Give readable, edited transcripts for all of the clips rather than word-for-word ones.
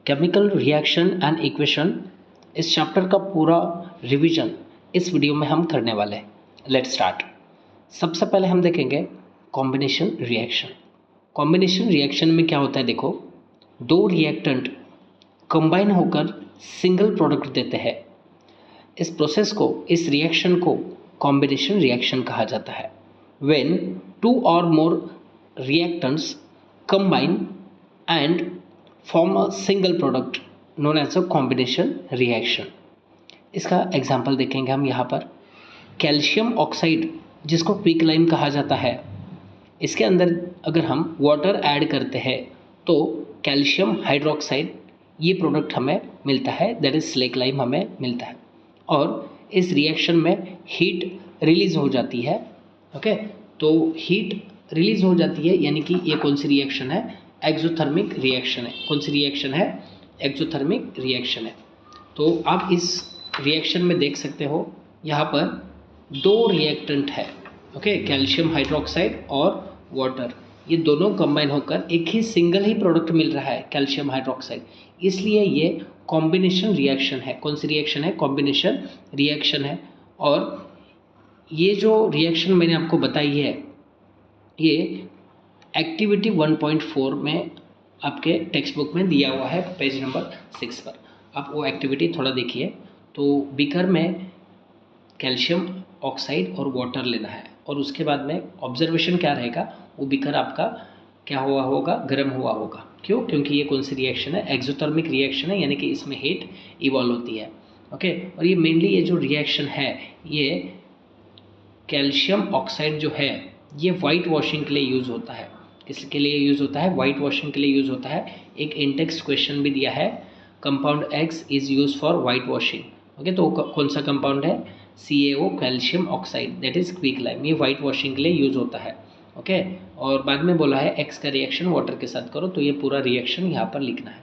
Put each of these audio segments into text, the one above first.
Chemical reaction and equation, इस chapter का पूरा रिवीजन इस वीडियो में हम करने वाले हैं। Let's start. सबसे पहले हम देखेंगे कॉम्बिनेशन रिएक्शन। कॉम्बिनेशन रिएक्शन में क्या होता है, देखो, दो रिएक्टेंट कंबाइन होकर सिंगल प्रोडक्ट देते हैं। इस प्रोसेस को, इस रिएक्शन को कॉम्बिनेशन रिएक्शन कहा जाता है। When two or more reactants combine and form a single product known as a combination reaction. इसका एग्जाम्पल देखेंगे हम यहाँ पर। कैल्शियम ऑक्साइड, जिसको क्विकलाइम कहा जाता है, इसके अंदर अगर हम वाटर ऐड करते हैं तो कैल्शियम हाइड्रोक्साइड ये प्रोडक्ट हमें मिलता है, दैट इज स्लेक्लाइम हमें मिलता है। और इस रिएक्शन में हीट रिलीज हो जाती है। ओके, तो हीट रिलीज हो जाती है, यानी कि ये कौन सी रिएक्शन है? एक्सोथर्मिक रिएक्शन है। कौन सी रिएक्शन है? एक्सोथर्मिक रिएक्शन है। तो आप इस रिएक्शन में देख सकते हो, यहाँ पर दो रिएक्टेंट है। ओके, कैल्शियम हाइड्रोक्साइड और वाटर, ये दोनों कंबाइन होकर एक ही सिंगल ही प्रोडक्ट मिल रहा है, कैल्शियम हाइड्रोक्साइड। इसलिए ये कॉम्बिनेशन रिएक्शन है। कौन सी रिएक्शन है? कॉम्बिनेशन रिएक्शन है। और ये जो रिएक्शन मैंने आपको बताई है, ये एक्टिविटी 1.4 में आपके टेक्स्ट बुक में दिया हुआ है, पेज नंबर 6 पर। आप वो एक्टिविटी थोड़ा देखिए। तो बीकर में कैल्शियम ऑक्साइड और वाटर लेना है, और उसके बाद में ऑब्जर्वेशन क्या रहेगा, वो बीकर आपका क्या हुआ होगा? गर्म हुआ होगा। क्यों? क्योंकि ये कौन सी रिएक्शन है? एक्सोथर्मिक रिएक्शन है, यानी कि इसमें हीट इवॉल्व होती है। ओके, और ये मेनली ये जो रिएक्शन है, ये कैल्शियम ऑक्साइड जो है, ये वाइट वॉशिंग के लिए यूज़ होता है। किसके लिए यूज़ होता है? वाइट वॉशिंग के लिए यूज़ होता है। एक इंटेक्स्ट क्वेश्चन भी दिया है, compound x is use for white washing. Okay, तो कौन सा कंपाउंड है? CaO, calcium oxide, that is quicklime. ये वाइट वॉशिंग के लिए यूज़ होता है। ओके, और बाद में बोला है एक्स का रिएक्शन वाटर के साथ करो, तो ये पूरा रिएक्शन यहाँ पर लिखना है।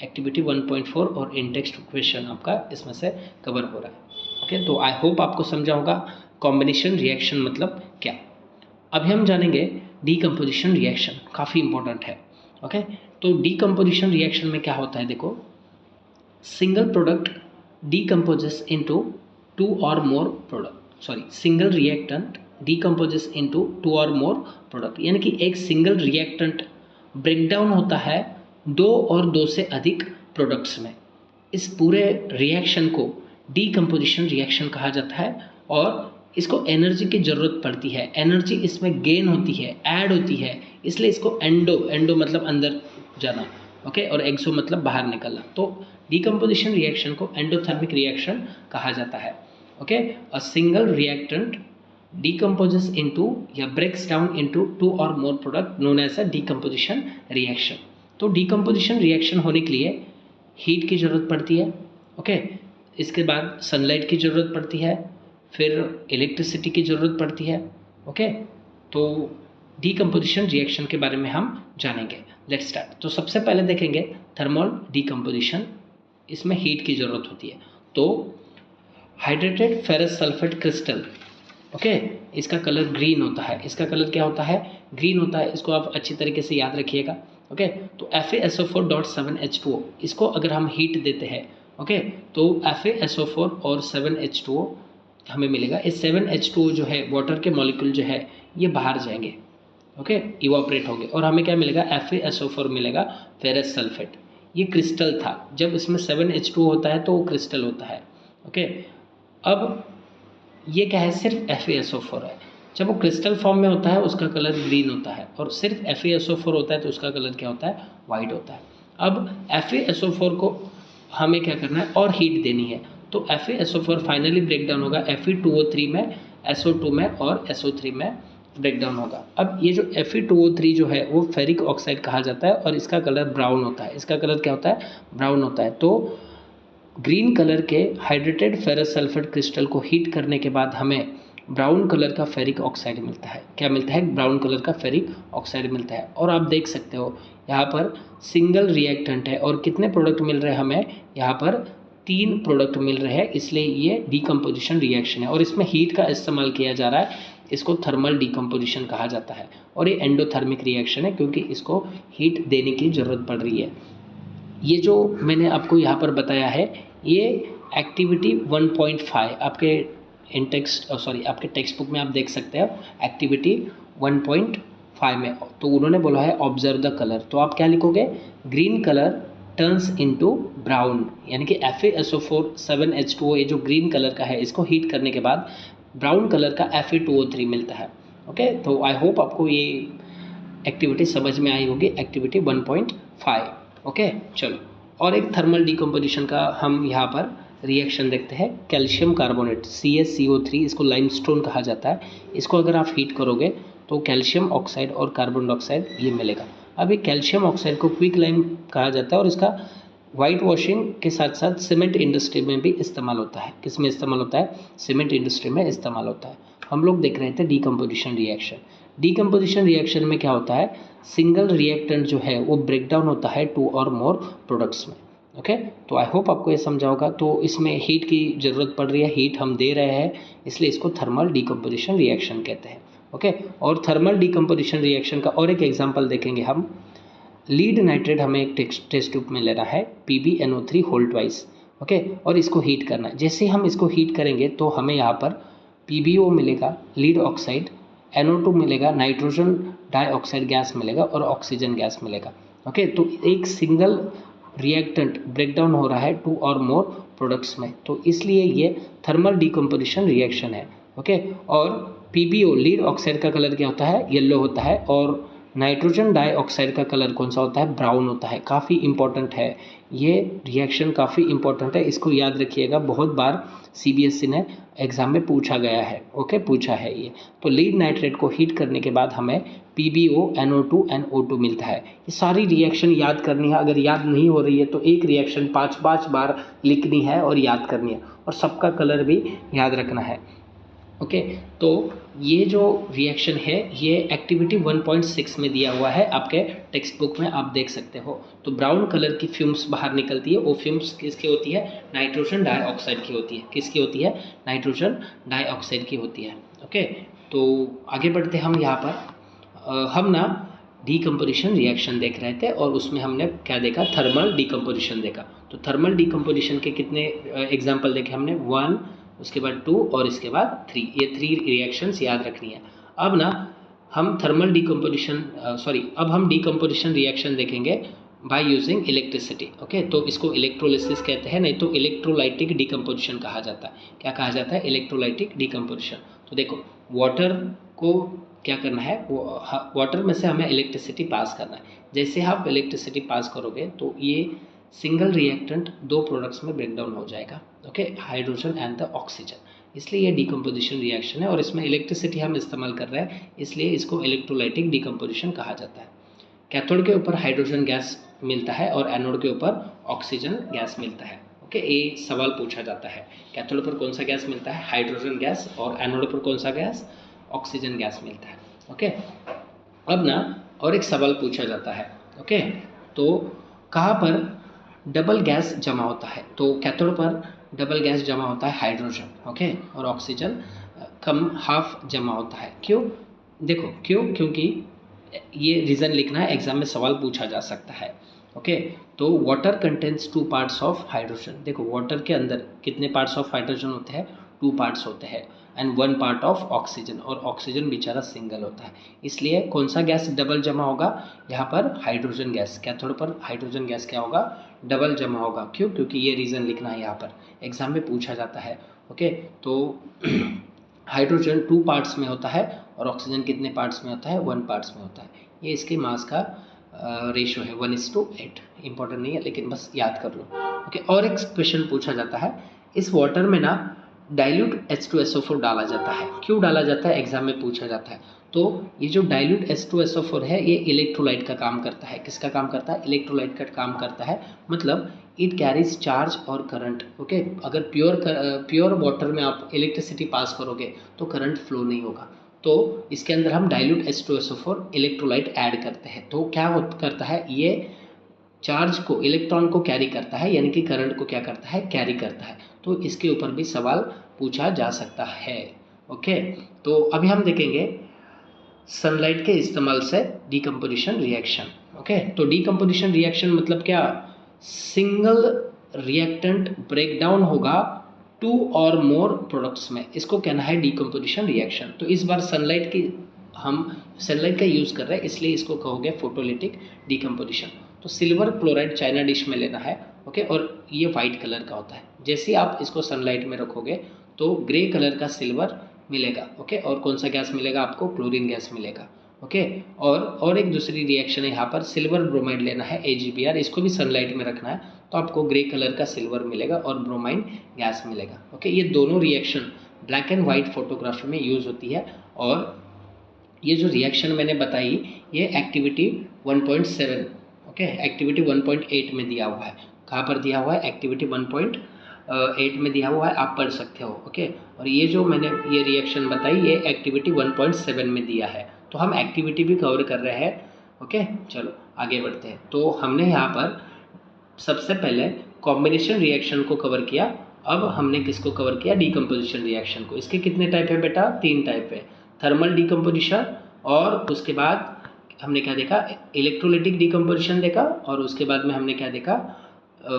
एक्टिविटी 1.4 और इंटेक्स्ट क्वेश्चन आपका इसमें से कवर हो रहा है। ओके, तो आई होप आपको समझा होगा कॉम्बिनेशन रिएक्शन मतलब क्या। अभी हम जानेंगे डीकम्पोजिशन रिएक्शन, काफ़ी इंपॉर्टेंट है। ओके, तो डीकम्पोजिशन रिएक्शन में क्या होता है, देखो, single product decomposes into two or more product, single reactant decomposes into two or more product, यानी कि एक सिंगल रिएक्टेंट ब्रेकडाउन होता है दो और दो से अधिक प्रोडक्ट्स में। इस पूरे रिएक्शन को डीकम्पोजिशन रिएक्शन कहा जाता है, और इसको एनर्जी की ज़रूरत पड़ती है। एनर्जी इसमें गेन होती है, ऐड होती है, इसलिए इसको एंडो मतलब अंदर जाना, ओके, और एक्सो मतलब बाहर निकलना। तो डीकम्पोजिशन रिएक्शन को एंडोथर्मिक रिएक्शन कहा जाता है। Okay, a single reactant decomposes into या breaks down into two or more product known as a decomposition reaction। तो डीकम्पोजिशन रिएक्शन होने के लिए हीट की ज़रूरत पड़ती है। ओके, इसके बाद सनलाइट की ज़रूरत पड़ती है, फिर इलेक्ट्रिसिटी की ज़रूरत पड़ती है। ओके, तो डीकम्पोजिशन रिएक्शन के बारे में हम जानेंगे। Let's start. तो सबसे पहले देखेंगे थर्मल डीकम्पोजिशन। इसमें हीट की ज़रूरत होती है। तो hydrated ferrous sulphate crystal, okay, इसका कलर ग्रीन होता है। इसका कलर क्या होता है? ग्रीन होता है। इसको आप अच्छी तरीके से याद रखिएगा। ओके, तो FeSO4.7H2O, इसको अगर हम हीट देते हैं, ओके, तो FeSO4 और 7H2O हमें मिलेगा। इस 7H2O जो है, वाटर के मॉलिक्यूल जो है, ये बाहर जाएंगे, ओके, इवापोरेट होंगे, और हमें क्या मिलेगा? FeSO4 मिलेगा, फेरस सल्फेट। ये क्रिस्टल था। जब इसमें 7H2O होता है तो वो क्रिस्टल होता है। ओके, अब ये क्या है? सिर्फ FeSO4 है। जब वो क्रिस्टल फॉर्म में होता है उसका कलर ग्रीन होता है, और सिर्फ FeSO4 होता है तो उसका कलर क्या होता है? वाइट होता है। अब FeSO4 को हमें क्या करना है? और हीट देनी है। तो FeSO4 फाइनली ब्रेक डाउन होगा Fe2O3 में, SO2 में और SO3 में ब्रेक डाउन होगा। अब ये जो Fe2O3 जो है वो फेरिक ऑक्साइड कहा जाता है, और इसका कलर ब्राउन होता है। इसका कलर क्या होता है? ब्राउन होता है। तो ग्रीन कलर के हाइड्रेटेड फेरस सल्फेट क्रिस्टल को हीट करने के बाद हमें ब्राउन कलर का फेरिक ऑक्साइड मिलता है। क्या मिलता है? ब्राउन कलर का फेरिक ऑक्साइड मिलता है। और आप देख सकते हो यहाँ पर सिंगल रिएक्टेंट है, और कितने प्रोडक्ट मिल रहे हैं हमें? यहाँ पर 3 प्रोडक्ट मिल रहे हैं, इसलिए ये डीकम्पोजिशन रिएक्शन है। और इसमें हीट का इस्तेमाल किया जा रहा है, इसको थर्मल डीकम्पोजिशन कहा जाता है। और ये एंडोथर्मिक रिएक्शन है, क्योंकि इसको हीट देने की ज़रूरत पड़ रही है। ये जो मैंने आपको यहाँ पर बताया है ये एक्टिविटी 1.5 आपके आपके टेक्स्ट बुक में आप देख सकते हो एक्टिविटी 1.5 में। तो उन्होंने बोला है ऑब्जर्व द कलर, तो आप क्या लिखोगे, green colour turns into brown, यानी कि FeSO4 7H2O ये जो ग्रीन कलर का है इसको हीट करने के बाद ब्राउन कलर का Fe2O3 मिलता है। ओके, तो आई होप आपको ये एक्टिविटी समझ में आई होगी, एक्टिविटी 1.5। ओके चलो, और एक थर्मल डिकम्पोजिशन का हम यहाँ पर रिएक्शन देखते हैं। कैल्शियम कार्बोनेट CaCO3, इसको लाइमस्टोन कहा जाता है, इसको अगर आप हीट करोगे तो कैल्शियम ऑक्साइड और कार्बन डाइऑक्साइड ये मिलेगा। अभी कैल्शियम ऑक्साइड को क्विक लाइम कहा जाता है और इसका वाइट वॉशिंग के साथ साथ सीमेंट इंडस्ट्री में भी इस्तेमाल होता है। किस में इस्तेमाल होता है, सीमेंट इंडस्ट्री में इस्तेमाल होता है। हम लोग देख रहे थे डिकम्पोजिशन रिएक्शन। डिकम्पोजिशन रिएक्शन में क्या होता है, सिंगल रिएक्टेंट जो है वो ब्रेक डाउन होता है 2 और मोर प्रोडक्ट्स में। ओके, तो आई होप आपको ये समझा होगा। तो इसमें हीट की ज़रूरत पड़ रही है, हीट हम दे रहे हैं, इसलिए इसको थर्मल डिकम्पोजिशन रिएक्शन कहते हैं। ओके, और थर्मल डिकम्पोजिशन रिएक्शन का और एक एग्जांपल देखेंगे हम। लीड नाइट्रेट हमें एक टेस्ट ट्यूब में लेना है, PbNO3 होल ट्वाइस। ओके, और इसको हीट करना है। जैसे हम इसको हीट करेंगे तो हमें यहाँ पर PbO मिलेगा, लीड ऑक्साइड, NO2 मिलेगा, नाइट्रोजन डाइऑक्साइड गैस मिलेगा और ऑक्सीजन गैस मिलेगा। ओके, तो एक सिंगल रिएक्टेंट ब्रेकडाउन हो रहा है 2 और मोर प्रोडक्ट्स में, तो इसलिए ये थर्मल डिकम्पोजिशन रिएक्शन है। ओके, और PbO लीड ऑक्साइड का कलर क्या होता है, येलो होता है, और नाइट्रोजन डाइऑक्साइड का कलर कौन सा होता है, ब्राउन होता है। काफ़ी इंपॉर्टेंट है ये रिएक्शन, काफ़ी इंपॉर्टेंट है, इसको याद रखिएगा, बहुत बार CBSE ने एग्जाम में पूछा गया है। ओके, पूछा है ये। तो लीड नाइट्रेट को हीट करने के बाद हमें PbO NO2 NO2 मिलता है। ये सारी रिएक्शन याद करनी है, अगर याद नहीं हो रही है तो एक रिएक्शन 5-5 बार लिखनी है और याद करनी है, और सबका कलर भी याद रखना है। ओके, तो ये जो रिएक्शन है ये एक्टिविटी 1.6 में दिया हुआ है, आपके टेक्स्ट बुक में आप देख सकते हो। तो ब्राउन कलर की फ्यूम्स बाहर निकलती है, वो फ्यूम्स किसकी होती है, नाइट्रोजन डाइऑक्साइड की होती है। किसकी होती है, नाइट्रोजन डाइऑक्साइड की होती है। ओके, तो आगे बढ़ते हम यहाँ पर हम ना डिकम्पोजिशन रिएक्शन देख रहे थे और उसमें हमने क्या देखा, थर्मल डिकम्पोजिशन देखा। तो थर्मल डिकम्पोजिशन के कितने एग्जाम्पल देखे हमने, 1, उसके बाद 2 और इसके बाद 3, ये 3 रिएक्शंस याद रखनी है। अब ना हम थर्मल डिकम्पोजिशन अब हम डिकम्पोजिशन रिएक्शन देखेंगे बाय यूजिंग इलेक्ट्रिसिटी। ओके, तो इसको इलेक्ट्रोलिसिस कहते हैं, नहीं तो इलेक्ट्रोलाइटिक डिकम्पोजिशन कहा जाता है। क्या कहा जाता है, इलेक्ट्रोलाइटिक डिकम्पोजिशन। तो देखो, वाटर को क्या करना है, वो वाटर में से हमें इलेक्ट्रिसिटी पास करना है। जैसे आप इलेक्ट्रिसिटी पास करोगे तो ये सिंगल रिएक्टेंट 2 प्रोडक्ट्स में ब्रेक डाउन हो जाएगा। Okay, hydrogen and the oxygen, इसलिए ये डिकम्पोजिशन रिएक्शन है और इसमें इलेक्ट्रिसिटी हम इस्तेमाल कर रहे हैं, इसलिए इसको इलेक्ट्रोलाइटिक डिकम्पोजिशन कहा जाता है। कैथोड के ऊपर हाइड्रोजन गैस मिलता है और एनोड के ऊपर ऑक्सीजन गैस मिलता है। ओके, ये सवाल पूछा जाता है, कैथोड पर कौन सा गैस मिलता है, हाइड्रोजन गैस, और एनोड पर कौन सा गैस, ऑक्सीजन गैस मिलता है। ओके, अब ना और एक सवाल पूछा जाता है। ओके, तो कहाँ पर डबल गैस जमा होता है, तो कैथोड पर डबल गैस जमा होता है हाइड्रोजन। ओके, और ऑक्सीजन कम हाफ जमा होता है। क्यों, देखो क्यों, क्योंकि ये रीज़न लिखना है, एग्जाम में सवाल पूछा जा सकता है। ओके, तो water contains 2 parts of hydrogen. देखो वाटर के अंदर कितने पार्ट्स ऑफ हाइड्रोजन होते हैं, 2 पार्ट्स होते हैं, एंड 1 पार्ट ऑफ ऑक्सीजन, और ऑक्सीजन बेचारा सिंगल होता है। इसलिए कौन सा गैस डबल जमा होगा, यहाँ पर हाइड्रोजन गैस, कैथोड पर हाइड्रोजन गैस क्या होगा, डबल जमा होगा। क्यों, क्योंकि ये रीज़न लिखना है, यहाँ पर एग्जाम में पूछा जाता है। ओके, तो हाइड्रोजन 2 पार्ट्स में होता है और ऑक्सीजन कितने पार्ट्स में होता है, 1 पार्ट्स में होता है। ये इसके मास का रेशो है 1:8। इंपॉर्टेंट नहीं है लेकिन बस याद कर लो। ओके, और एक क्वेश्चन पूछा जाता है, इस वाटर में ना डाइल्यूट H2SO4 डाला जाता है। क्यों डाला जाता है, एग्जाम में पूछा जाता है। तो ये जो डाइल्यूट H2SO4 है ये इलेक्ट्रोलाइट का काम करता है। किसका काम करता है, इलेक्ट्रोलाइट का काम करता है, मतलब इट कैरीज चार्ज और करंट। ओके, अगर प्योर वाटर में आप इलेक्ट्रिसिटी पास करोगे तो करंट फ्लो नहीं होगा, तो इसके अंदर हम डाइल्यूट H2SO4 इलेक्ट्रोलाइट ऐड करते हैं। तो क्या करता है, ये चार्ज को, इलेक्ट्रॉन को कैरी करता है, यानी कि करंट को क्या करता है, कैरी करता है। तो इसके ऊपर भी सवाल पूछा जा सकता है। ओके, तो अभी हम देखेंगे सनलाइट के इस्तेमाल से डिकम्पोजिशन रिएक्शन। ओके, तो डिकम्पोजिशन रिएक्शन मतलब क्या, सिंगल रिएक्टेंट ब्रेकडाउन होगा 2 और मोर प्रोडक्ट्स में, इसको कहना है डीकम्पोजिशन रिएक्शन। तो इस बार हम सनलाइट का यूज़ कर रहे हैं, इसलिए इसको कहोगे फोटोलिटिक डीकम्पोजिशन। तो सिल्वर क्लोराइड चाइना डिश में लेना है, ओके, और ये वाइट कलर का होता है। जैसे ही आप इसको सनलाइट में रखोगे तो ग्रे कलर का सिल्वर मिलेगा, ओके, और कौन सा गैस मिलेगा आपको? क्लोरीन गैस मिलेगा, ओके। और एक दूसरी रिएक्शन है यहाँ पर, सिल्वर ब्रोमाइड लेना है AgBr, इसको भी सनलाइट में रखना है, तो आपको ग्रे कलर का सिल्वर मिलेगा और ब्रोमाइन गैस मिलेगा, ओके। ये दोनों reaction black and white photography में यूज़ होती है। और ये जो रिएक्शन मैंने बताई ये एक्टिविटी 1.7, ओके, एक्टिविटी 1.8 में दिया हुआ है। कहाँ पर दिया हुआ है? एक्टिविटी 1.8 में दिया हुआ है, आप पढ़ सकते हो, ओके। और ये जो मैंने ये रिएक्शन बताई ये एक्टिविटी 1.7 में दिया है, तो हम एक्टिविटी भी कवर कर रहे हैं, ओके। चलो आगे बढ़ते हैं। तो हमने यहाँ पर सबसे पहले कॉम्बिनेशन रिएक्शन को कवर किया, अब हमने किसको कवर किया? डीकम्पोजिशन रिएक्शन को। इसके कितने टाइप है बेटा? 3 टाइप है, थर्मल डीकम्पोजिशन, और उसके बाद हमने क्या देखा? इलेक्ट्रोलिटिक डीकम्पोजिशन देखा, और उसके बाद में हमने क्या देखा?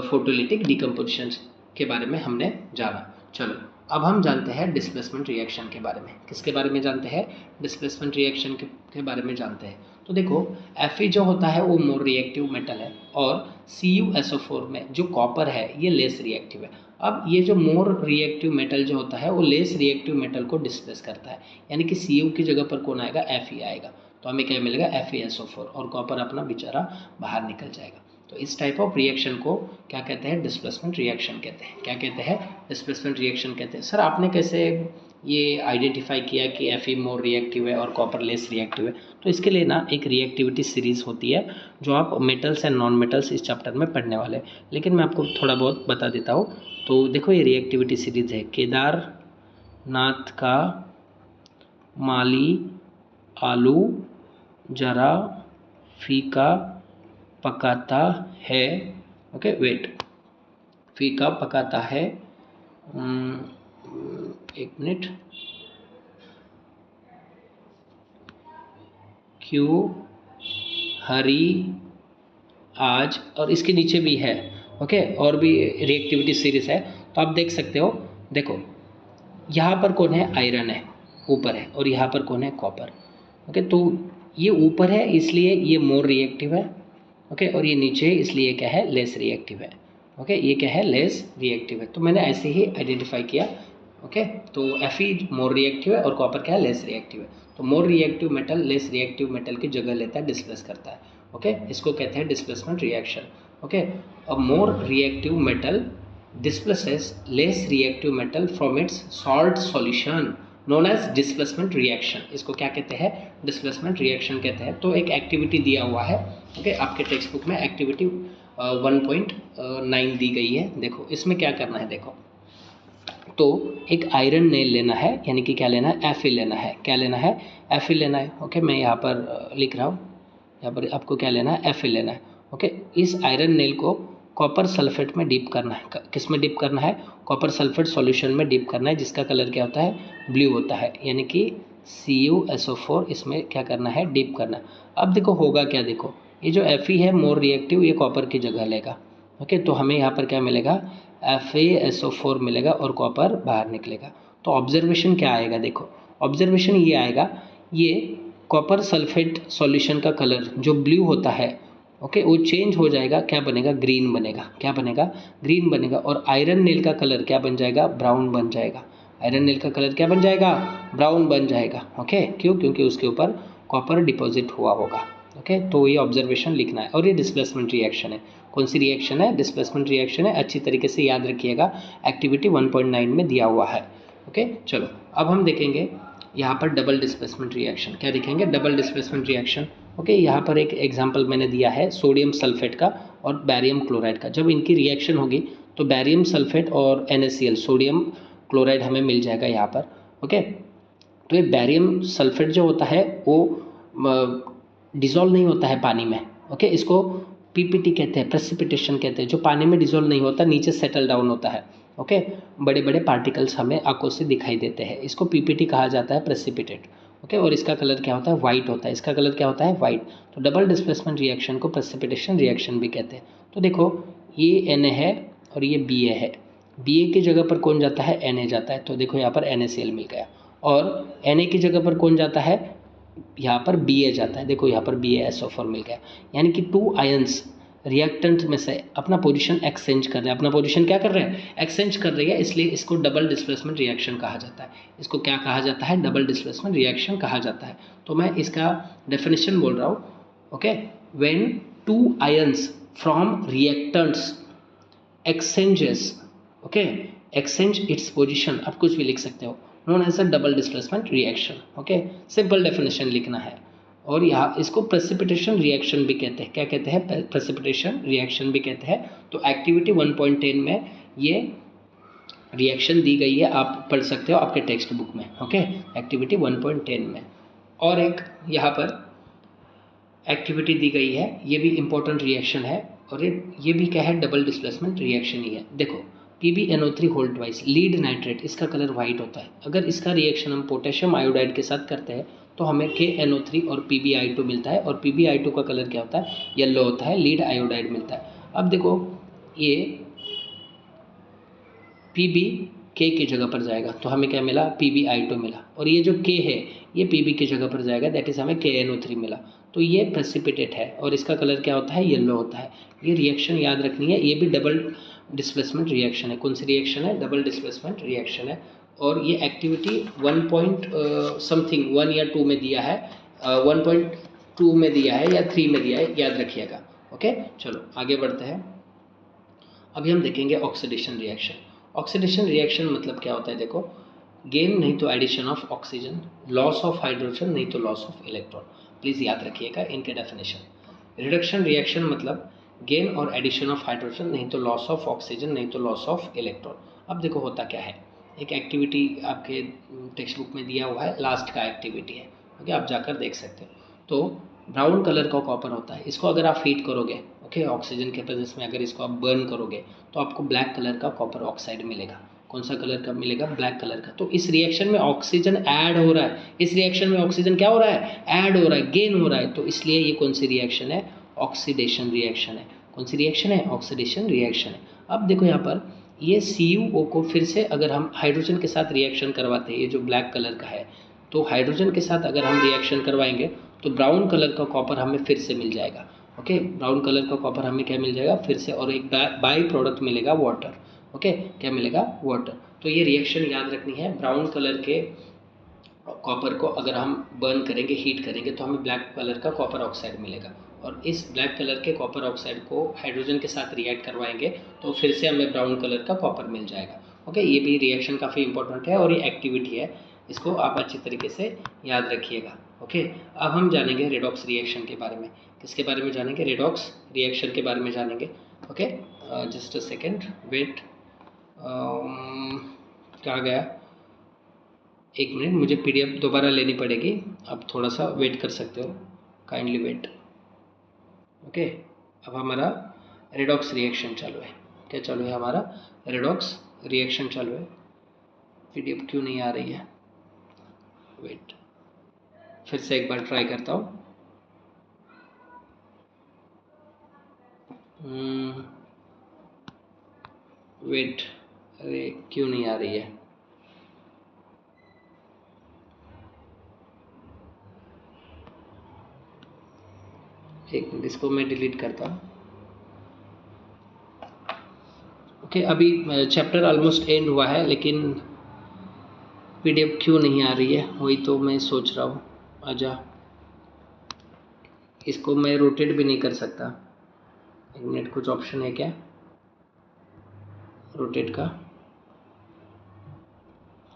फोटोलिटिक डीकम्पोजिशन के बारे में हमने जाना। चलो अब हम जानते हैं डिस्प्लेसमेंट रिएक्शन के बारे में। किसके बारे में जानते हैं? डिस्प्लेसमेंट रिएक्शन के बारे में जानते हैं। तो देखो Fe जो होता है वो मोर रिएक्टिव मेटल है, और CuSO4 में जो कॉपर है ये लेस रिएक्टिव है। अब ये जो मोर रिएक्टिव मेटल जो होता है वो लेस रिएक्टिव मेटल को डिस्प्लेस करता है, यानी कि Cu की जगह पर कौन आएगा? Fe आएगा, तो हमें क्या मिलेगा? FeSO4, और कॉपर अपना बेचारा बाहर निकल जाएगा। तो इस टाइप ऑफ रिएक्शन को क्या कहते हैं? डिस्प्लेसमेंट रिएक्शन कहते हैं। क्या कहते हैं? डिस्प्लेसमेंट रिएक्शन कहते हैं। सर आपने कैसे ये आइडेंटिफाई किया कि Fe मोर रिएक्टिव है और कॉपर लेस रिएक्टिव है? तो इसके लिए ना एक रिएक्टिविटी सीरीज़ होती है जो आप मेटल्स एंड नॉन मेटल्स इस चैप्टर में पढ़ने वाले हैं, लेकिन मैं आपको थोड़ा बहुत बता देता हूँ। तो देखो ये रिएक्टिविटी सीरीज़ है, केदारनाथ का माली आलू जरा फीका पकाता है, ओके, वेट, फीका पकाता है, एक मिनट, क्यों हरी आज, और इसके नीचे भी है, ओके, और भी रिएक्टिविटी सीरीज है, तो आप देख सकते हो। देखो यहाँ पर कौन है? आयरन है, ऊपर है, और यहाँ पर कौन है? Copper, okay. तो ये ऊपर है इसलिए ये मोर रिएक्टिव है, ओके, और ये नीचे है इसलिए क्या है? लेस रिएक्टिव है, ओके। ये क्या है? लेस रिएक्टिव है। तो मैंने ऐसे ही आइडेंटिफाई किया, ओके। तो Fe मोर रिएक्टिव है और कॉपर क्या है? लेस रिएक्टिव है। तो मोर reactive metal less reactive metal की जगह लेता है, डिस्प्लेस करता है, ओके। इसको कहते हैं डिस्प्लेसमेंट रिएक्शन, ओके। अब more reactive metal displaces less reactive metal from its salt solution known as displacement reaction. इसको क्या कहते हैं? डिस्प्लेसमेंट रिएक्शन कहते हैं। तो एक एक्टिविटी दिया हुआ है, ओके, आपके टेक्स्ट बुक में एक्टिविटी 1.9 दी गई है। देखो इसमें क्या करना है, देखो तो एक आयरन नेल लेना है, यानी कि क्या लेना है? Fe लेना है। क्या लेना है? Fe लेना है, ओके। मैं यहाँ पर लिख रहा हूँ, यहाँ पर आपको क्या लेना है? Fe लेना है, ओके। इस आयरन नेल को कॉपर सल्फेट में डिप करना है। किस में डिप करना है? कॉपर सल्फेट सॉल्यूशन में डिप करना है, जिसका कलर क्या होता है? ब्लू होता है, यानी कि CuSO4 इसमें क्या करना है? डिप करना है। अब देखो होगा क्या, देखो ये जो Fe है मोर रिएक्टिव, ये कॉपर की जगह लेगा, ओके। तो हमें यहाँ पर क्या मिलेगा? FeSO4 मिलेगा और कॉपर बाहर निकलेगा। तो ऑब्जर्वेशन क्या आएगा? देखो ऑब्जर्वेशन ये आएगा, ये कॉपर सल्फेट सॉल्यूशन का कलर जो ब्लू होता है, ओके, वो चेंज हो जाएगा, क्या बनेगा? ग्रीन बनेगा। क्या बनेगा? ग्रीन बनेगा। और आयरन नेल का कलर क्या बन जाएगा? ब्राउन बन जाएगा। आयरन नेल का कलर क्या बन जाएगा? ब्राउन बन जाएगा, ओके। क्यों? क्योंकि उसके ऊपर कॉपर डिपॉजिट हुआ होगा, ओके। तो ये ऑब्जर्वेशन लिखना है। और ये डिस्प्लेसमेंट रिएक्शन है। कौन सी रिएक्शन है? डिस्प्लेसमेंट रिएक्शन है। अच्छी तरीके से याद रखिएगा, एक्टिविटी 1.9 में दिया हुआ है, ओके। चलो अब हम देखेंगे यहाँ पर डबल डिस्प्लेसमेंट रिएक्शन। क्या देखेंगे? Double displacement reaction, okay. यहाँ पर एक एग्जांपल मैंने दिया है सोडियम सल्फेट का और बैरियम क्लोराइड का। जब इनकी रिएक्शन होगी तो बैरियम सल्फेट और NaCl सोडियम क्लोराइड हमें मिल जाएगा यहाँ पर, ओके। तो ये बैरियम सल्फेट जो होता है वो डिज़ोल्व नहीं होता है पानी में, ओके। इसको PPT कहते हैं, प्रेसिपिटेशन कहते हैं। जो पानी में डिज़ोल्व नहीं होता, नीचे सेटल डाउन होता है, ओके। बड़े बड़े पार्टिकल्स हमें आंखों से दिखाई देते हैं, इसको PPT कहा जाता है, प्रेसिपिटेट, ओके। और इसका कलर क्या होता है? वाइट होता है। इसका कलर क्या होता है? वाइट। तो डबल डिस्प्लेसमेंट रिएक्शन को प्रेसिपिटेशन रिएक्शन भी कहते हैं। तो देखो ये Na है और ये Ba है, Ba की जगह पर कौन जाता है, Na जाता है, तो देखो यहाँ पर NaCl मिल गया। और Na की जगह पर कौन जाता है, यहाँ पर Ba जाता है, देखो यहाँ पर BaSO4 मिल गया। यानी कि 2 आयंस रिएक्टेंट में से अपना पोजीशन एक्सचेंज कर रहे हैं, अपना पोजीशन क्या कर रहे हैं, एक्सचेंज कर रही है, इसलिए इसको डबल डिस्प्लेसमेंट रिएक्शन कहा जाता है। इसको क्या कहा जाता है, डबल डिस्प्लेसमेंट रिएक्शन कहा जाता है। तो मैं इसका डेफिनेशन बोल रहा हूँ, okay. When 2 ions from reactants exchanges, okay, exchange its position, आप कुछ भी लिख सकते हो, known as a double displacement reaction, okay. Simple definition लिखना है। और यहाँ इसको प्रेसिपिटेशन रिएक्शन भी कहते हैं, क्या कहते हैं, प्रेसिपिटेशन रिएक्शन भी कहते हैं। तो एक्टिविटी 1.10 में ये रिएक्शन दी गई है, आप पढ़ सकते हो आपके टेक्स्ट बुक में, ओके, एक्टिविटी 1.10 में। और एक यहाँ पर एक्टिविटी दी गई है, ये भी इंपॉर्टेंट रिएक्शन है, और ये भी क्या है, डबल डिस्प्लेसमेंट रिएक्शन ही है। देखो PbNO3 hold wise lead nitrate, इसका कलर वाइट होता है। अगर इसका रिएक्शन हम पोटेशियम आयोडाइड के साथ करते हैं तो हमें KNO3 और PbI2 मिलता है, और PbI2 का कलर क्या होता है, येलो होता है, लीड आयोडाइड मिलता है। अब देखो ये Pb K की जगह पर जाएगा तो हमें क्या मिला, PbI2 मिला, और ये जो K है ये Pb की जगह पर जाएगा, दैट इज हमें KNO3 मिला। तो ये प्रेसिपिटेट है और इसका कलर क्या होता है, येलो होता है। ये रिएक्शन याद रखनी है, ये भी डबल डिस्प्लेसमेंट रिएक्शन है। कौन सी रिएक्शन है, डबल डिस्प्लेसमेंट रिएक्शन है। और ये एक्टिविटी 1 पॉइंट समथिंग 1 या 2 में दिया है, 1.2 में दिया है या 3 में दिया है, याद रखिएगा, ओके। चलो आगे बढ़ते हैं। अभी हम देखेंगे ऑक्सीडेशन रिएक्शन। ऑक्सीडेशन रिएक्शन मतलब क्या होता है, देखो गेन नहीं तो addition of oxygen, loss of hydrogen नहीं तो लॉस ऑफ इलेक्ट्रॉन। प्लीज़ याद रखिएगा इनके डेफिनेशन। रिडक्शन रिएक्शन मतलब गेन और एडिशन ऑफ हाइड्रोजन नहीं तो लॉस ऑफ ऑक्सीजन नहीं तो लॉस ऑफ इलेक्ट्रॉन। अब देखो होता क्या है, एक एक्टिविटी आपके टेक्स्ट बुक में दिया हुआ है, लास्ट का एक्टिविटी है, ओके, आप जाकर देख सकते हो। तो ब्राउन कलर का कॉपर होता है, इसको अगर आप हीट करोगे, ओके, ऑक्सीजन के प्रेजेंस में अगर इसको आप बर्न करोगे तो आपको ब्लैक कलर का कॉपर ऑक्साइड मिलेगा। कौन सा कलर का मिलेगा, ब्लैक कलर का। तो इस रिएक्शन में ऑक्सीजन ऐड हो रहा है, इस रिएक्शन में ऑक्सीजन क्या हो रहा है, ऐड हो रहा है, गेन हो रहा है। तो इसलिए ये कौन सी रिएक्शन है, ऑक्सीडेशन रिएक्शन है। कौन सी रिएक्शन है, ऑक्सीडेशन रिएक्शन है। अब देखो यहाँ पर ये CuO को फिर से अगर हम हाइड्रोजन के साथ रिएक्शन करवाते हैं, ये जो ब्लैक कलर का है, तो हाइड्रोजन के साथ अगर हम रिएक्शन करवाएंगे तो ब्राउन कलर का कॉपर हमें फिर से मिल जाएगा, ओके। ब्राउन कलर का कॉपर हमें क्या मिल जाएगा फिर से, और एक बाई प्रोडक्ट मिलेगा वाटर, ओके, क्या मिलेगा, वाटर। तो ये रिएक्शन याद रखनी है। ब्राउन कलर के कॉपर को अगर हम बर्न करेंगे, हीट करेंगे, तो हमें ब्लैक कलर का कॉपर ऑक्साइड मिलेगा, और इस ब्लैक कलर के कॉपर ऑक्साइड को हाइड्रोजन के साथ रिएक्ट करवाएंगे तो फिर से हमें ब्राउन कलर का कॉपर मिल जाएगा, ओके। ये भी रिएक्शन काफ़ी इंपॉर्टेंट है और ये एक्टिविटी है, इसको आप अच्छी तरीके से याद रखिएगा, ओके। अब हम जानेंगे रेडॉक्स रिएक्शन के बारे में। किसके बारे में जानेंगे, रेडॉक्स रिएक्शन के बारे में जानेंगे, okay. Just a second, wait, कहाँ गया, एक मिनट, मुझे PDF दोबारा लेनी पड़ेगी, आप थोड़ा सा वेट कर सकते हो, काइंडली वेट, ओके। अब हमारा रेडॉक्स रिएक्शन चालू है। क्या चालू है, हमारा रेडॉक्स रिएक्शन चालू है। PDF क्यों नहीं आ रही है, वेट, फिर से एक बार ट्राई करता हूँ। वेट, अरे क्यों नहीं आ रही है, एक मिनट, इसको मैं डिलीट करता हूँ, ओके। अभी चैप्टर ऑलमोस्ट एंड हुआ है, लेकिन PDF क्यों नहीं आ रही है, वही तो मैं सोच रहा हूँ। आजा, इसको मैं रोटेट भी नहीं कर सकता, एक मिनट, कुछ ऑप्शन है क्या रोटेट का,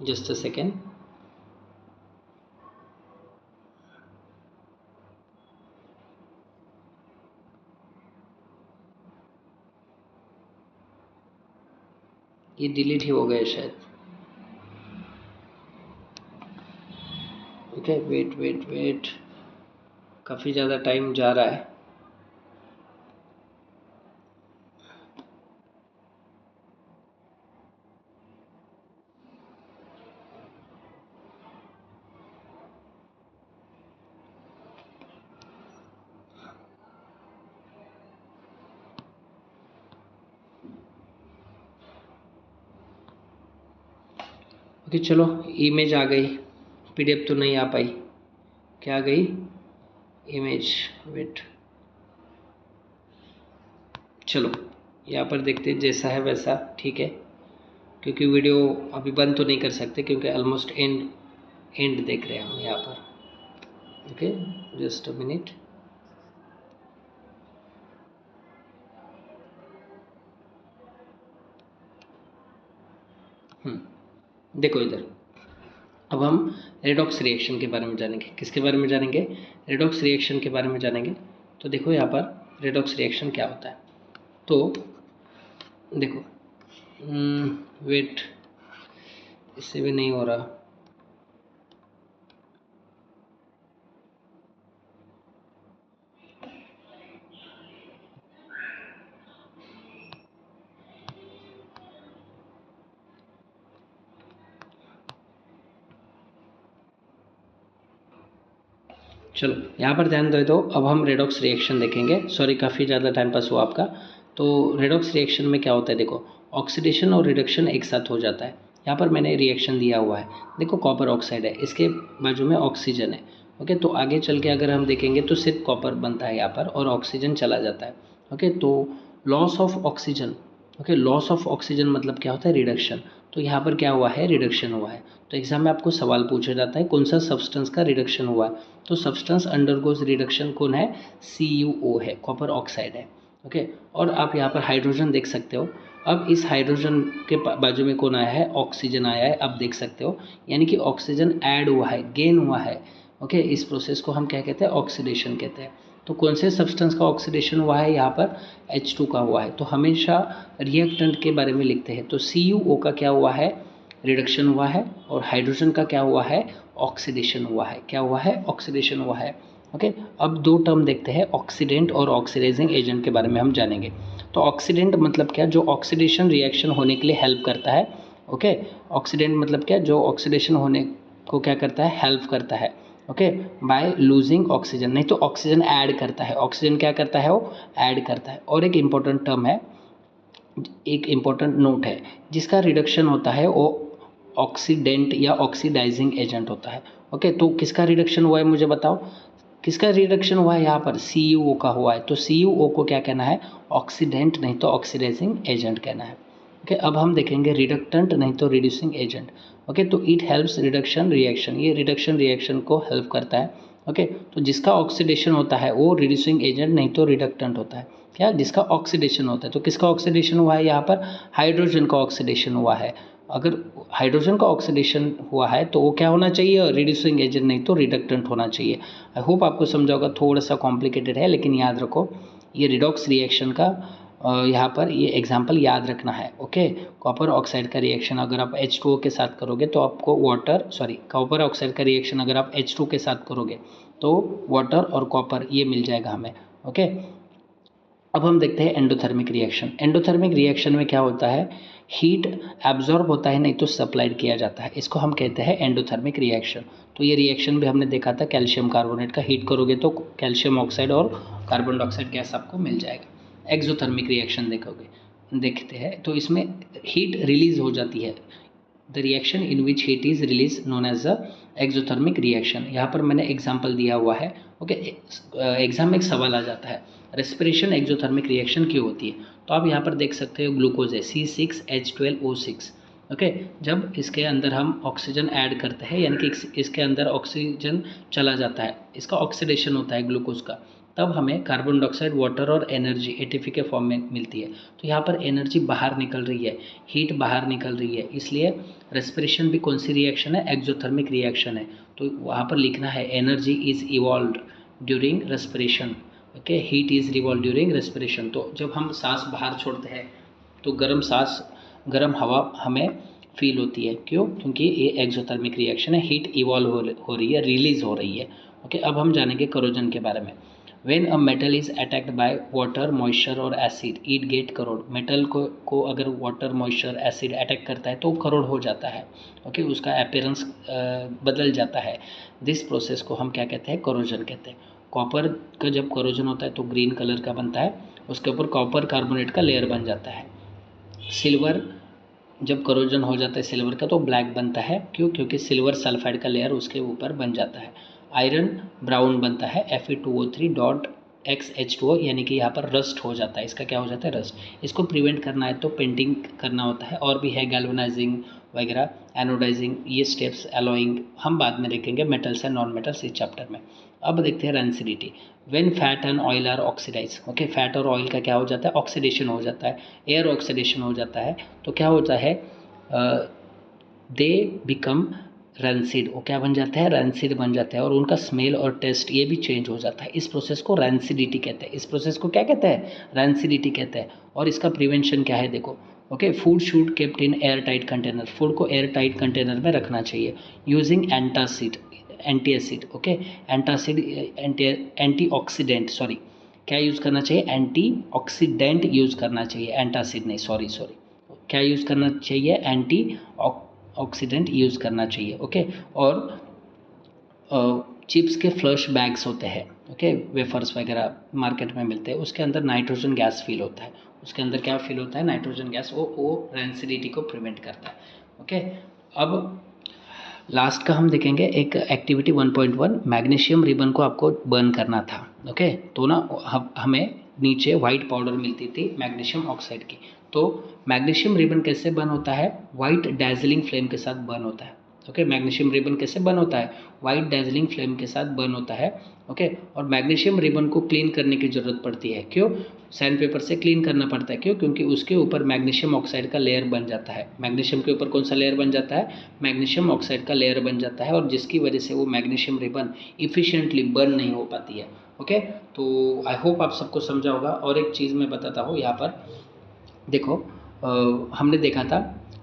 जस्ट अ सेकेंड। ये डिलीट ही हो गया शायद, ओके। वेट वेट वेट, काफ़ी ज़्यादा टाइम जा रहा है। ओके चलो, इमेज आ गई, पीडीएफ तो नहीं आ पाई। क्या आ गई? इमेज। वेट, चलो यहाँ पर देखते हैं, जैसा है वैसा ठीक है, क्योंकि वीडियो अभी बंद तो नहीं कर सकते क्योंकि ऑलमोस्ट एंड देख रहे हैं हम यहाँ पर। Okay, just a minute. देखो इधर, अब हम रेडॉक्स रिएक्शन के बारे में जानेंगे। किसके बारे में जानेंगे? रेडॉक्स रिएक्शन के बारे में जानेंगे। तो देखो यहाँ पर रेडॉक्स रिएक्शन क्या होता है। तो देखो, वेट, इससे भी नहीं हो रहा। चलो यहाँ पर ध्यान दे दो। अब हम रेडॉक्स रिएक्शन देखेंगे। सॉरी, काफ़ी ज़्यादा टाइम पास हुआ आपका। तो रेडॉक्स रिएक्शन में क्या होता है, देखो ऑक्सीडेशन और रिडक्शन एक साथ हो जाता है। यहाँ पर मैंने रिएक्शन दिया हुआ है, देखो कॉपर ऑक्साइड है, इसके बाजू में ऑक्सीजन है। ओके, तो आगे चल के अगर हम देखेंगे तो सिर्फ कॉपर बनता है यहाँ पर और ऑक्सीजन चला जाता है। ओके, तो loss of oxygen. Okay, loss of oxygen मतलब क्या होता है? रिडक्शन। तो यहाँ पर क्या हुआ है? रिडक्शन हुआ है। तो एग्जाम में आपको सवाल पूछा जाता है कौन सा सब्सटेंस का रिडक्शन हुआ है। तो सब्सटेंस अंडरगोज रिडक्शन कौन है? CuO है, कॉपर ऑक्साइड है। ओके, और आप यहाँ पर हाइड्रोजन देख सकते हो। अब इस हाइड्रोजन के बाजू में कौन आया है? ऑक्सीजन आया है, आप देख सकते हो। यानी कि ऑक्सीजन ऐड हुआ है, गेन हुआ है। ओके, इस प्रोसेस को हम क्या कहते हैं? ऑक्सीडेशन कहते हैं। तो कौन से सब्सटेंस का ऑक्सीडेशन हुआ है? यहाँ पर H2 का हुआ है। तो हमेशा रिएक्टेंट के बारे में लिखते हैं। तो CuO का क्या हुआ है? रिडक्शन हुआ है। और हाइड्रोजन का क्या हुआ है? ऑक्सीडेशन हुआ है। क्या हुआ है? ऑक्सीडेशन हुआ है। ओके, अब दो टर्म देखते हैं, ऑक्सीडेंट और ऑक्सीडाइजिंग एजेंट के बारे में हम जानेंगे। तो ऑक्सीडेंट मतलब क्या? जो ऑक्सीडेशन रिएक्शन होने के लिए हेल्प करता है। ओके, ऑक्सीडेंट मतलब क्या? जो ऑक्सीडेशन होने को क्या करता है? हेल्प करता है। Okay, by losing oxygen. नहीं तो ऑक्सीजन ऐड करता है। ऑक्सीजन क्या करता है? वो ऐड करता है। और एक इम्पोर्टेंट टर्म है, एक इम्पोर्टेंट नोट है, जिसका रिडक्शन होता है वो ऑक्सीडेंट या ऑक्सीडाइजिंग एजेंट होता है। ओके, तो किसका रिडक्शन हुआ है मुझे बताओ? किसका रिडक्शन हुआ है? यहाँ पर CuO का हुआ है। तो CuO को क्या कहना है? ऑक्सीडेंट, नहीं तो ऑक्सीडाइजिंग एजेंट कहना है। ओके, अब हम देखेंगे रिडक्टेंट, नहीं तो रिड्यूसिंग एजेंट। ओके, तो इट हेल्प्स रिडक्शन रिएक्शन, ये रिडक्शन रिएक्शन को हेल्प करता है। ओके, तो जिसका ऑक्सीडेशन होता है वो रिड्यूसिंग एजेंट, नहीं तो रिडक्टेंट होता है। क्या? जिसका ऑक्सीडेशन होता है। तो किसका ऑक्सीडेशन हुआ है यहाँ पर? हाइड्रोजन का ऑक्सीडेशन हुआ है। अगर हाइड्रोजन का ऑक्सीडेशन हुआ है तो वो क्या होना चाहिए? रिड्यूसिंग एजेंट, नहीं तो रिडक्टेंट होना चाहिए। आई होप आपको समझा होगा। थोड़ा सा कॉम्प्लिकेटेड है, लेकिन याद रखो ये रिडॉक्स रिएक्शन का यहाँ पर ये एग्जाम्पल याद रखना है। ओके, कॉपर ऑक्साइड का रिएक्शन अगर आप H2O के साथ करोगे तो आपको कॉपर ऑक्साइड का रिएक्शन अगर आप H2 के साथ करोगे तो वाटर और कॉपर ये मिल जाएगा हमें। ओके, अब हम देखते हैं एंडोथर्मिक रिएक्शन। एंडोथर्मिक रिएक्शन में क्या होता है? हीट एब्जॉर्ब होता है, नहीं तो सप्लाइड किया जाता है। इसको हम कहते हैं एंडोथर्मिक रिएक्शन। तो ये रिएक्शन भी हमने देखा था, कैल्शियम कार्बोनेट का हीट करोगे तो कैल्शियम ऑक्साइड और कार्बन डाइऑक्साइड गैस आपको मिल जाएगा। एक्सोथर्मिक रिएक्शन देखते हैं तो इसमें हीट रिलीज हो जाती है। The reaction in which heat is release known as a exothermic reaction. यहाँ पर मैंने एग्जाम्पल दिया हुआ है। ओके, एग्जाम में एक सवाल आ जाता है, रेस्पिरेशन एक्सोथर्मिक रिएक्शन क्यों होती है? तो आप यहाँ पर देख सकते हो ग्लूकोज है C6H12O6। ओके, जब इसके अंदर हम ऑक्सीजन ऐड करते हैं, यानी कि इसके अंदर ऑक्सीजन चला जाता है, इसका ऑक्सीडेशन होता है ग्लूकोज का, तब हमें कार्बन डाइऑक्साइड, वाटर और एनर्जी ATP के फॉर्म में मिलती है। तो यहाँ पर एनर्जी बाहर निकल रही है, हीट बाहर निकल रही है, इसलिए रेस्पिरेशन भी कौन सी रिएक्शन है? एक्सोथर्मिक रिएक्शन है। तो वहाँ पर लिखना है energy is evolved during respiration. Okay, heat is revolve during respiration. तो जब हम सांस बाहर छोड़ते हैं तो गर्म हवा हमें फील होती है। क्यों? क्योंकि ये एक्सोथर्मिक रिएक्शन है, हीट इवॉल्व हो रही है, रिलीज हो रही है। ओके, अब हम जानेंगे करोजन के बारे में। When a metal is attacked by water, moisture और acid, it get corrode। Metal को अगर वाटर, मॉइस्चर, एसिड अटैक करता है तो करोड हो जाता है। ओके, उसका अपीयरेंस बदल जाता है। दिस प्रोसेस को हम क्या कहते हैं? करोजन कहते हैं। कॉपर का जब करोजन होता है तो ग्रीन कलर का बनता है, उसके ऊपर कॉपर कार्बोनेट का लेयर बन जाता है। सिल्वर जब करोजन हो जाता है सिल्वर का तो ब्लैक बनता है, क्यों? क्योंकि सिल्वर सल्फाइड का लेयर उसके ऊपर बन जाता है। आयरन ब्राउन बनता है Fe2O3 डॉट XH2O, यानी कि यहाँ पर रस्ट हो जाता है, इसका क्या हो जाता है? रस्ट। इसको प्रिवेंट करना है तो पेंटिंग करना होता है, और भी है गैल्वेनाइजिंग वगैरह, एनोडाइजिंग, ये स्टेप्स, एलॉइंग हम बाद में देखेंगे, मेटल्स एंड नॉन मेटल्स इस चैप्टर में। अब देखते हैं rancidity. When fat and oil are oxidise, okay, fat और ऑयल का क्या हो जाता है? ऑक्सीडेशन हो जाता है, एयर ऑक्सीडेशन हो जाता है, तो क्या होता है? दे बिकम रैंसिड, वो क्या बन जाता है? रैंसिड बन जाता है, और उनका स्मेल और टेस्ट ये भी चेंज हो जाता है। इस प्रोसेस को रैंसिडिटी कहते हैं। इस प्रोसेस को क्या कहते हैं? रैंसिडिटी कहते हैं। और इसका प्रिवेंशन क्या है? देखो, okay, food should kept in airtight container, food को एयर टाइट कंटेनर में रखना चाहिए, using antacid, okay, antacid, antioxidant, sorry, क्या यूज़ करना चाहिए? एंटीऑक्सीडेंट यूज़ करना चाहिए, एंटासिड नहीं, सॉरी, क्या यूज़ करना चाहिए? एंटी ऑक्सीडेंट यूज़ करना चाहिए, ओके। और चिप्स के फ्लश बैग्स होते हैं, ओके, वेफर्स वगैरह मार्केट में मिलते हैं, उसके अंदर नाइट्रोजन गैस फील होता है, उसके अंदर क्या फील होता है? नाइट्रोजन गैस, वो रैंसिडिटी को प्रिवेंट करता है, ओके। अब लास्ट का हम देखेंगे एक एक्टिविटी 1.1, मैग्नीशियम रिबन को आपको बर्न करना था, ओके। तो ना हमें नीचे वाइट पाउडर मिलती थी मैग्नीशियम ऑक्साइड की, तो मैग्नीशियम रिबन कैसे बर्न होता है? वाइट डैजलिंग फ्लेम के साथ बर्न होता है, ओके। मैग्नीशियम रिबन कैसे बर्न होता है? वाइट डैजलिंग फ्लेम के साथ बर्न होता है, ओके। और मैग्नीशियम रिबन को क्लीन करने की ज़रूरत पड़ती है, क्यों? सैंड पेपर से क्लीन करना पड़ता है, क्यों? क्योंकि उसके ऊपर मैग्नीशियम ऑक्साइड का लेयर बन जाता है। मैग्नीशियम के ऊपर कौन सा लेयर बन जाता है? मैग्नीशियम ऑक्साइड का लेयर बन जाता है, और जिसकी वजह से वो मैग्नीशियम रिबन इफ़िशिएंटली बर्न नहीं हो पाती है, ओके। तो आई होप आप सबको समझा होगा। और एक चीज़ मैं बताता हूँ यहाँ पर, देखो, हमने देखा था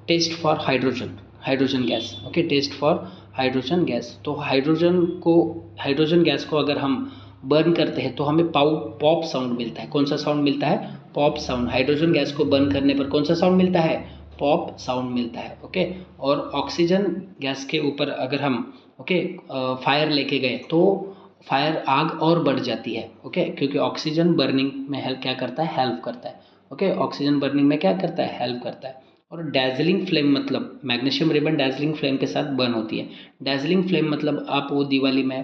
test for hydrogen gas, okay, test for hydrogen gas. तो हाइड्रोजन गैस को अगर हम बर्न करते हैं तो हमें पॉप साउंड मिलता है। कौन सा साउंड मिलता है? Pop sound. हाइड्रोजन गैस को बर्न करने पर कौन सा साउंड मिलता है? पॉप साउंड मिलता है, ओके। और ऑक्सीजन गैस के ऊपर अगर हम, ओके, फायर लेके गए तो फायर, आग और बढ़ जाती है, ओके, क्योंकि ऑक्सीजन बर्निंग में हेल्प क्या करता है? हेल्प करता है, ओके। ऑक्सीजन बर्निंग में क्या करता है? हेल्प करता है। और डैजलिंग फ्लेम मतलब मैग्नीशियम रिबन डैजलिंग फ्लेम के साथ बर्न होती है। डैजलिंग फ्लेम मतलब आप वो दिवाली में,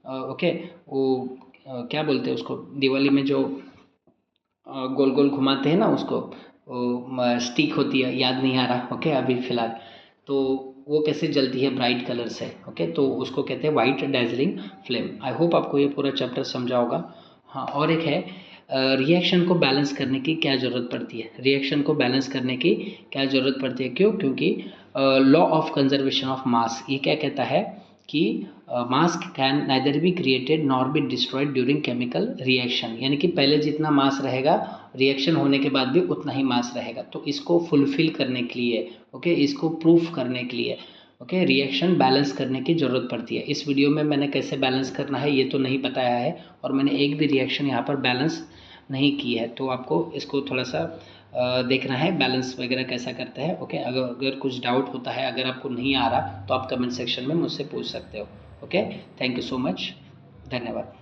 ओके, वो क्या बोलते हैं उसको, दिवाली में जो गोल गोल घुमाते हैं ना उसको, वो स्टिक होती है, याद नहीं आ रहा, ओके, अभी फ़िलहाल, तो वो कैसे जलती है? ब्राइट कलर से, ओके, तो उसको कहते हैं white dazzling flame. I hope आपको ये पूरा चैप्टर समझा होगा। हाँ, और एक है, रिएक्शन को बैलेंस करने की क्या ज़रूरत पड़ती है? रिएक्शन को बैलेंस करने की क्या ज़रूरत पड़ती है? क्यों? क्योंकि law of conservation of mass ये क्या कहता है कि मास can neither be created nor be destroyed during chemical reaction, यानी कि पहले जितना मास रहेगा रिएक्शन होने के बाद भी उतना ही मास रहेगा। तो इसको फुलफिल करने के लिए, ओके, इसको प्रूफ करने के लिए, ओके, रिएक्शन बैलेंस करने की ज़रूरत पड़ती है। इस वीडियो में मैंने कैसे बैलेंस करना है ये तो नहीं बताया है, और मैंने एक भी रिएक्शन यहाँ पर बैलेंस नहीं की है, तो आपको इसको थोड़ा सा देखना है बैलेंस वगैरह कैसा करता है, ओके। अगर कुछ डाउट होता है, अगर आपको नहीं आ रहा तो आप कमेंट सेक्शन में मुझसे पूछ सकते हो, okay. Thank you so much, धन्यवाद।